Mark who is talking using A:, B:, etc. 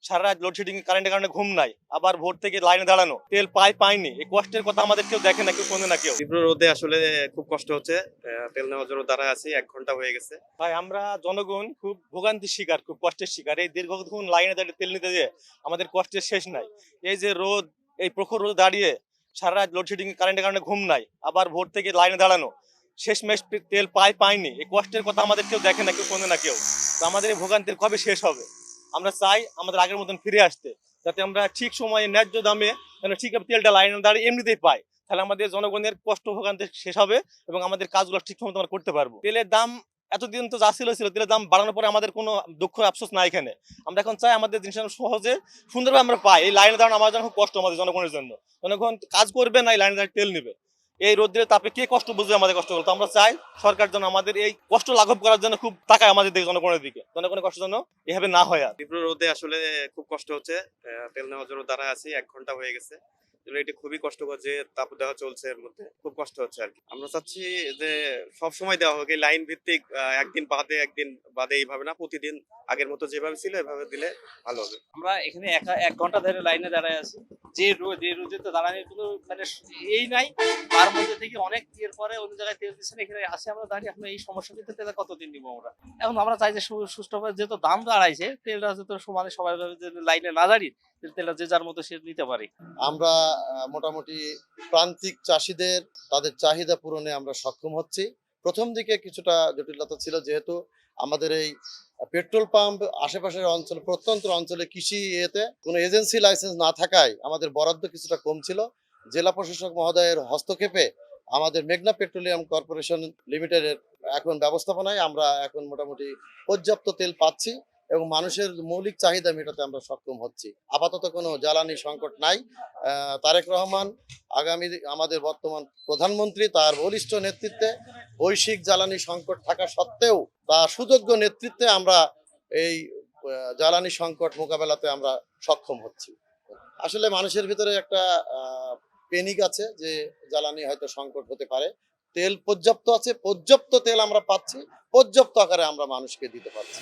A: সারা রাত লোডশেডিং কারেন্টের কারণে ঘুম নাই, আবার ভোর থেকে লাইনে দাঁড়ানো, তেল পাইনি, এই কষ্টের কথা আমাদের কেউ দেখে না, কেউ শোনে না কেউ।
B: তীব্র রোদে আসলে খুব কষ্ট হচ্ছে। তেল নেওয়ার জন্য দাঁড়ায় আছি, 1 ঘন্টা হয়ে গেছে।
A: ভাই আমরা জনগণ খুব ভোগান্তির শিকার, খুব কষ্টের শিকার। এই দীর্ঘক্ষণ লাইনে দাঁড়িয়ে তেল নিতে যেয়ে আমাদের কষ্টের শেষ নাই। এই যে রোদ, এই প্রখর রোদে দাঁড়িয়ে সারা রাত লোডশেডিং কারেন্টের কারণে ঘুম নাই, আবার ভোর থেকে লাইনে দাঁড়ানো, শেষমেশ তেল পাইনি, এই কষ্টের কথা আমাদের কেউ দেখে না, কেউ শোনে না কেউ। তো আমাদের এই ভোগান্তির কবে শেষ হবে? আমরা চাই আমাদের আগের মতন ফিরে আসতে, যাতে আমরা ঠিক সময়ে ন্যায্য দামে ঠিক তেলটা লাইনে দাঁড়িয়ে এমনিতেই পাই। তাহলে আমাদের জনগণের কষ্ট ভোগান্তি শেষ হবে এবং আমাদের কাজগুলো ঠিক মতো আমরা করতে পারবো। তেলের দাম এতদিন তো যা ছিল তেলের দাম বাড়ানোর পরে আমাদের কোনো দুঃখ আফসোস নাই এখানে। আমরা এখন চাই আমাদের জিনিসটা সহজে সুন্দরভাবে আমরা পাই। এই লাইনে দাঁড়ানো আমার জন্য খুব কষ্ট, আমাদের জনগণের জন্য। জনগণ কাজ করবে না, এই লাইনে দাঁড়িয়ে তেল নিবে, এই রোদ্রের তাপে কে কষ্ট বুঝবে আমাদের কষ্ট করতো। আমরা চাই সরকার যেন আমাদের এই কষ্ট লাঘব করার জন্য খুব তাকায় আমাদের দিকে, জনগণের দিকে। জনগণের কষ্ট যেন এভাবে না হয়। আর
B: তীব্র রোদে আসলে খুব কষ্ট হচ্ছে। তেল নেওয়ার জন্য দাঁড়ায় আছি, 1 ঘন্টা হয়ে গেছে। এটা খুবই কষ্টকর যে তাপ দেওয়া চলছে, এর মধ্যে খুব কষ্ট হচ্ছে আর কি। আমরা চাচ্ছি যে সব সময় দেওয়া হোক, এই লাইন ভিত্তিক, একদিন বাদে এইভাবে না, প্রতিদিন আগের মতো যেভাবে ছিল এভাবে দিলে ভালো হবে।
C: আমরা এখানে 1 ঘন্টা ধরে লাইনে দাঁড়ায় আছি। যে রোদে তো দাঁড়ানোর কোনো মানে এই নাই। তার মধ্যে থেকে অনেক ইয়ের পরে অন্য জায়গায় তেল দিচ্ছেন, এখানে আসে আমরা দাঁড়িয়ে এখন এই সমস্যা কিন্তু তেল কতদিন নিবো আমরা। এখন আমরা চাই যে সুষ্ঠুভাবে, যেহেতু দাম দাঁড়াইছে, তেলটা যেহেতু সমানে সবাই লাইনে না দাঁড়িয়ে তেলটা যে যার মতো সে নিতে পারে।
D: আমরা মোটামুটি প্রান্তিক চাষিদের তাদের চাহিদা পূরণে আমরা সক্ষম হচ্ছি। প্রথম দিকে কিছুটা জটিলতা ছিল, যেহেতু আমাদের এই পেট্রোল পাম্প আশেপাশের অঞ্চল, প্রত্যন্ত অঞ্চলে কৃষি কোনো এজেন্সি লাইসেন্স না থাকায় আমাদের বরাদ্দ কিছুটা কম ছিল। জেলা প্রশাসক মহোদয়ের হস্তক্ষেপে আমাদের মেঘনা পেট্রোলিয়াম কর্পোরেশন লিমিটেডের এখন ব্যবস্থাপনায় আমরা এখন মোটামুটি পর্যাপ্ত তেল পাচ্ছি এবং মানুষের মৌলিক চাহিদা মেটাতে আমরা সক্ষম হচ্ছি। আপাতত কোনো জ্বালানি সংকট নাই। তারেক রহমান আগামী আমাদের বর্তমান প্রধানমন্ত্রী, তার বলিষ্ঠ নেতৃত্বে বৈশ্বিক জ্বালানি সংকট থাকা সত্ত্বেও তার সুযোগ্য নেতৃত্বে আমরা এই জ্বালানি সংকট মোকাবেলাতে আমরা সক্ষম হচ্ছি। আসলে মানুষের ভিতরে একটা পেনিক আছে যে জ্বালানি হয়তো সংকট হতে পারে। তেল পর্যাপ্ত আছে, পর্যাপ্ত তেল আমরা পাচ্ছি, পর্যাপ্ত আকারে আমরা মানুষকে দিতে পারছি।